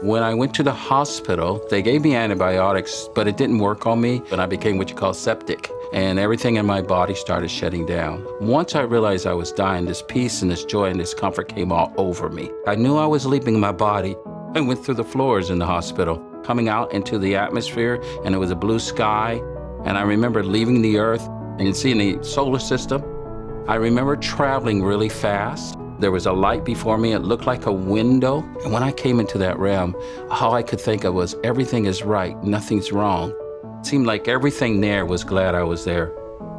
When I went to the hospital, they gave me antibiotics, but it didn't work on me, and I became what you call septic, and everything in my body started shutting down. Once I realized I was dying, this peace and this joy and this comfort came all over me. I knew I was leaving my body. I went through the floors in the hospital, coming out into the atmosphere, and it was a blue sky, and I remember leaving the earth and seeing the solar system. I remember traveling really fast. There was a light before me. It looked like a window. And when I came into that realm, all I could think of was everything is right, nothing's wrong. It seemed like everything there was glad I was there.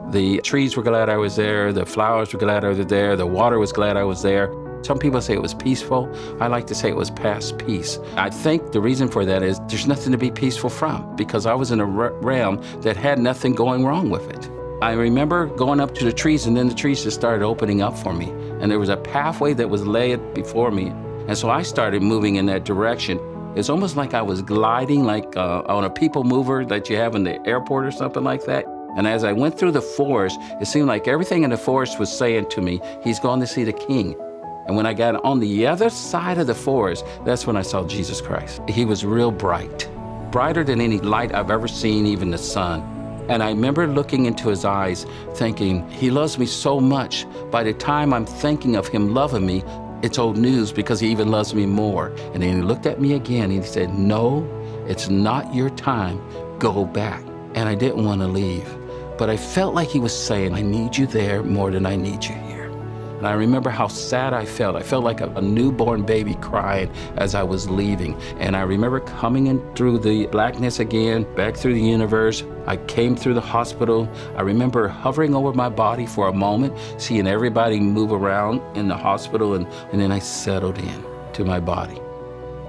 The trees were glad I was there. The flowers were glad I was there. The water was glad I was there. Some people say it was peaceful. I like to say it was past peace. I think the reason for that is there's nothing to be peaceful from, because I was in a realm that had nothing going wrong with it. I remember going up to the trees, and then the trees just started opening up for me. And there was a pathway that was laid before me. And so I started moving in that direction. It's almost like I was gliding, like on a people mover that you have in the airport or something like that. And as I went through the forest, it seemed like everything in the forest was saying to me, he's going to see the king. And when I got on the other side of the forest, that's when I saw Jesus Christ. He was real bright, brighter than any light I've ever seen, even the sun. And I remember looking into his eyes, thinking, he loves me so much. By the time I'm thinking of him loving me, it's old news, because he even loves me more. And then he looked at me again and he said, no, it's not your time, go back. And I didn't want to leave, but I felt like he was saying, I need you there more than I need you here. And I remember how sad I felt. I felt like a newborn baby crying as I was leaving. And I remember coming in through the blackness again, back through the universe. I came through the hospital. I remember hovering over my body for a moment, seeing everybody move around in the hospital, and then I settled in to my body.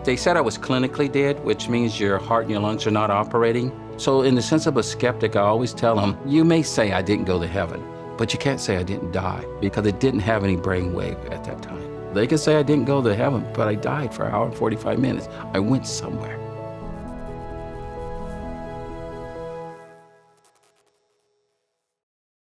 They said I was clinically dead, which means your heart and your lungs are not operating. So in the sense of a skeptic, I always tell them, you may say I didn't go to heaven, but you can't say I didn't die, because it didn't have any brainwave at that time. They can say I didn't go to heaven, but I died for an hour and 45 minutes. I went somewhere.